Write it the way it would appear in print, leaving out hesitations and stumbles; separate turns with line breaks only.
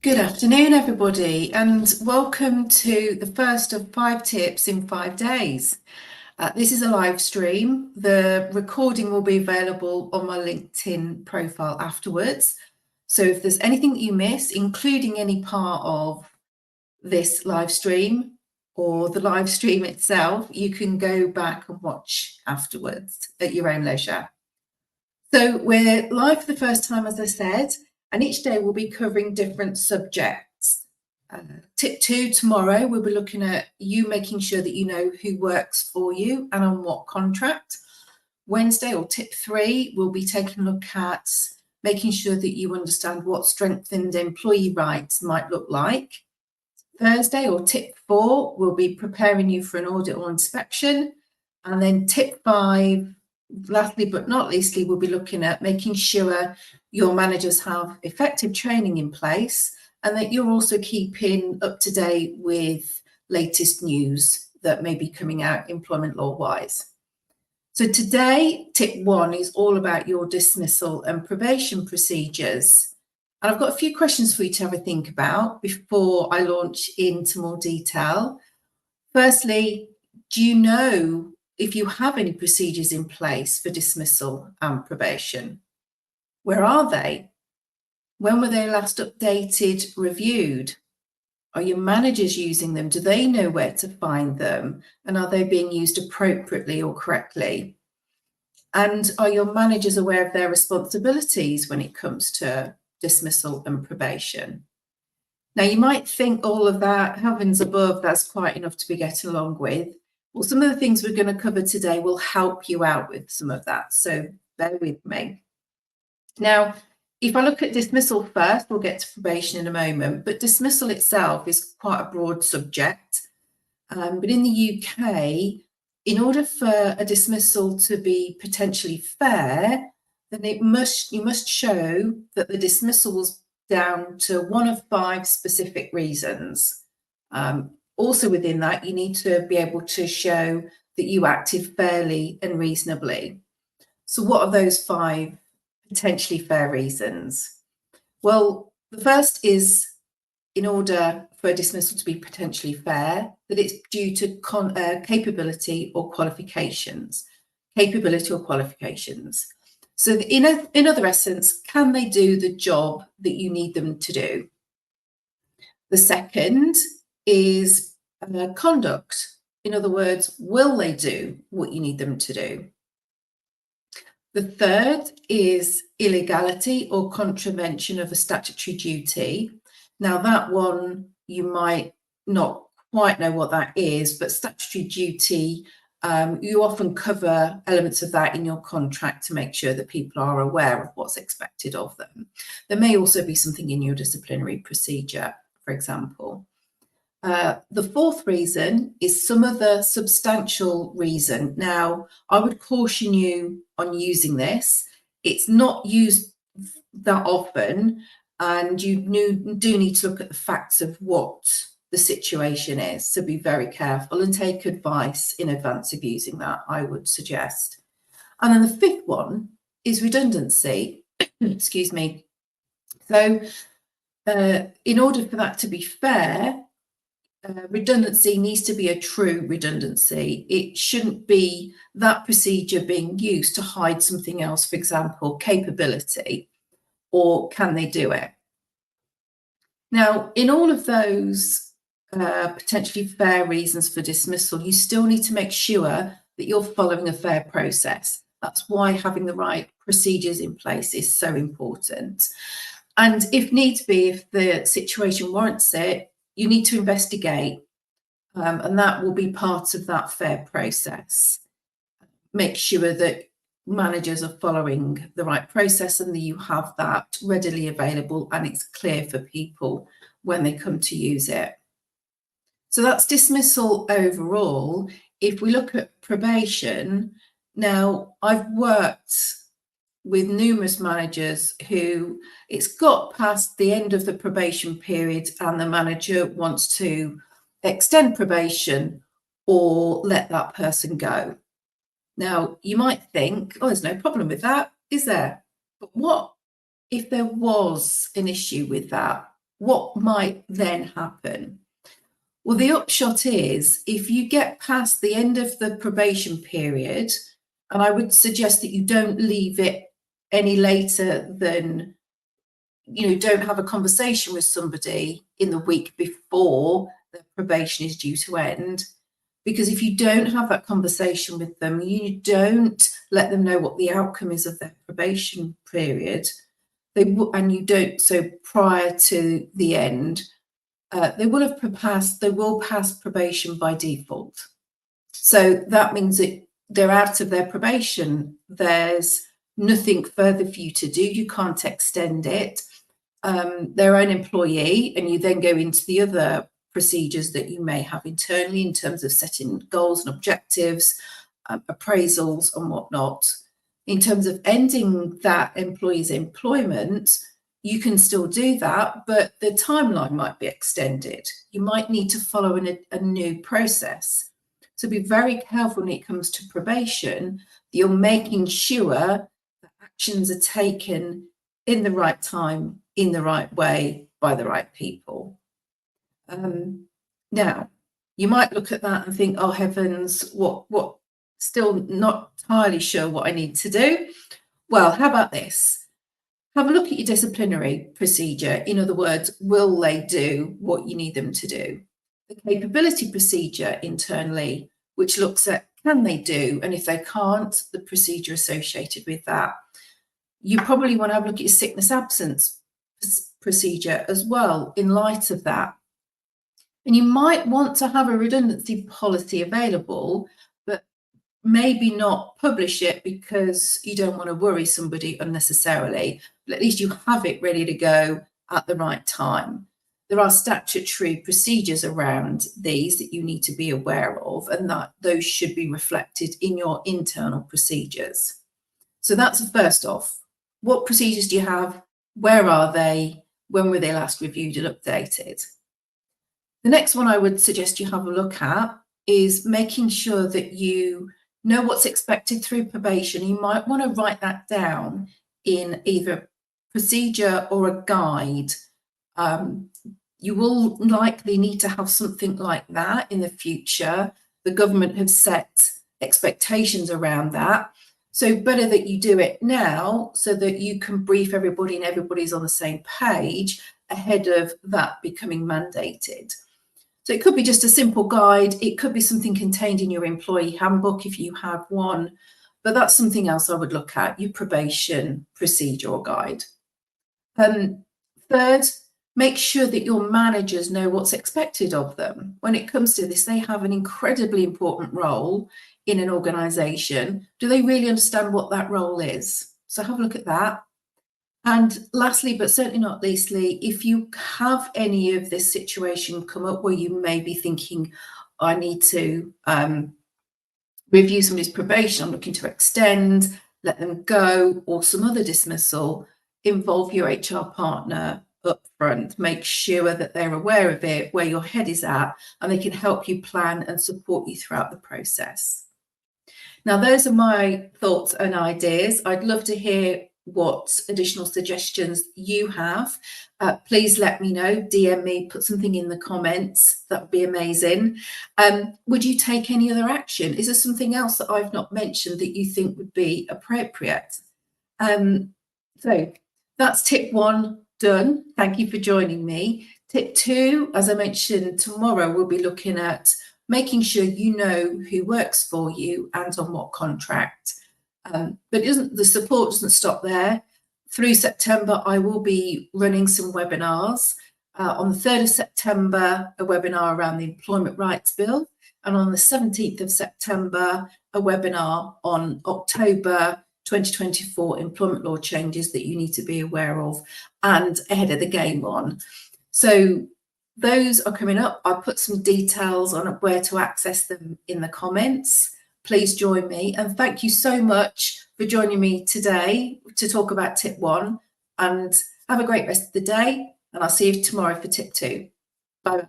Good afternoon, everybody, and welcome to the first of 5 tips in 5 days. This is a live stream. The recording will be available on my LinkedIn profile afterwards. So if there's anything that you miss, including any part of this live stream or the live stream itself, you can go back and watch afterwards at your own leisure. So we're live for the first time, as I said, and each day we'll be covering different subjects. Tip 2 tomorrow, we'll be looking at you making sure that you know who works for you and on what contract. Wednesday, or tip 3, we'll be taking a look at making sure that you understand what strengthened employee rights might look like. Thursday, or tip 4, we'll be preparing you for an audit or inspection. And then tip 5, lastly but not leastly, we'll be looking at making sure your managers have effective training in place and that you're also keeping up to date with latest news that may be coming out employment law wise. So today, tip 1 is all about your dismissal and probation procedures. And I've got a few questions for you to have a think about before I launch into more detail. Firstly, do you know if you have any procedures in place for dismissal and probation? Where are they? When were they last updated, reviewed? Are your managers using them? Do they know where to find them? And are they being used appropriately or correctly? And are your managers aware of their responsibilities when it comes to dismissal and probation? Now, you might think all of that, heavens above, that's quite enough to be getting along with. Well, some of the things we're going to cover today will help you out with some of that, so bear with me. Now, if I look at dismissal first, we'll get to probation in a moment, but dismissal itself is quite a broad subject. But in the UK, in order for a dismissal to be potentially fair, then you must show that the dismissal was down to one of 5 specific reasons. Also within that, you need to be able to show that you acted fairly and reasonably. So what are those 5 potentially fair reasons? Well, the first is, in order for a dismissal to be potentially fair, that it's due to capability or qualifications. Capability or qualifications. So in other essence, can they do the job that you need them to do? The second is conduct. In other words, will they do what you need them to do? The third is illegality or contravention of a statutory duty. Now, that one, you might not quite know what that is, but statutory duty, you often cover elements of that in your contract to make sure that people are aware of what's expected of them. There may also be something in your disciplinary procedure, for example. The fourth reason is some other substantial reason. Now, I would caution you on using this. It's not used that often, and you do need to look at the facts of what the situation is. So be very careful and take advice in advance of using that, I would suggest. And then the fifth one is redundancy. Excuse me. So in order for that to be fair, redundancy needs to be a true redundancy. It shouldn't be that procedure being used to hide something else, for example, capability, or can they do it? Now, in all of those potentially fair reasons for dismissal, you still need to make sure that you're following a fair process. That's why having the right procedures in place is so important. And if needs be, if the situation warrants it, you need to investigate, and that will be part of that fair process. Make sure that managers are following the right process and that you have that readily available and it's clear for people when they come to use it. So that's dismissal overall. If we look at probation, now I've worked with numerous managers who it's got past the end of the probation period and the manager wants to extend probation or let that person go. Now, you might think, oh, there's no problem with that, is there? But what if there was an issue with that? what might then happen? Well, the upshot is if you get past the end of the probation period, and I would suggest that you don't leave it any later than, don't have a conversation with somebody in the week before the probation is due to end. Because if you don't have that conversation with them, you don't let them know what the outcome is of their probation period, and you don't, so prior to the end, they will pass probation by default. So that means that they're out of their probation. There's nothing further for you to do. You can't extend it. They're an employee, and you then go into the other procedures that you may have internally in terms of setting goals and objectives, appraisals and whatnot. In terms of ending that employee's employment, you can still do that, but the timeline might be extended. You might need to follow a new process. So be very careful when it comes to probation that you're making sure that actions are taken in the right time, in the right way, by the right people. Now, you might look at that and think, oh heavens, what, still not entirely sure what I need to do. Well, how about this? Have a look at your disciplinary procedure. In other words, will they do what you need them to do? The capability procedure internally, which looks at can they do, and if they can't, the procedure associated with that. You probably want to have a look at your sickness absence procedure as well in light of that. And you might want to have a redundancy policy available, but maybe not publish it because you don't want to worry somebody unnecessarily, but at least you have it ready to go at the right time. There are statutory procedures around these that you need to be aware of, and that those should be reflected in your internal procedures. So that's first off. What procedures do you have? Where are they? When were they last reviewed and updated? The next one I would suggest you have a look at is making sure that you know what's expected through probation. You might want to write that down in either a procedure or a guide. You will likely need to have something like that in the future. The government have set expectations around that. So better that you do it now so that you can brief everybody and everybody's on the same page ahead of that becoming mandated. So it could be just a simple guide. It could be something contained in your employee handbook if you have one, but that's something else I would look at, your probation procedure or guide. Third, make sure that your managers know what's expected of them. When it comes to this, they have an incredibly important role in an organisation. Do they really understand what that role is? So have a look at that. And lastly, but certainly not leastly, if you have any of this situation come up where you may be thinking, I need to review somebody's probation, I'm looking to extend, let them go, or some other dismissal, involve your HR partner up front. Make sure that they're aware of it, where your head is at, and they can help you plan and support you throughout the process. Now, those are my thoughts and ideas. I'd love to hear what additional suggestions you have. Please let me know, DM me, put something in the comments. That would be amazing. Would you take any other action? Is there something else that I've not mentioned that you think would be appropriate? So that's tip 1 done. Thank you for joining me. Tip 2, as I mentioned, tomorrow we'll be looking at making sure you know who works for you and on what contract. But the support doesn't stop there. Through September, I will be running some webinars. On the 3rd of September, a webinar around the Employment Rights Bill. And on the 17th of September, a webinar on October 2024 employment law changes that you need to be aware of and ahead of the game on. So those are coming up. I'll put some details on where to access them in the comments. Please join me, and thank you so much for joining me today to talk about tip 1, and have a great rest of the day, and I'll see you tomorrow for tip 2. Bye.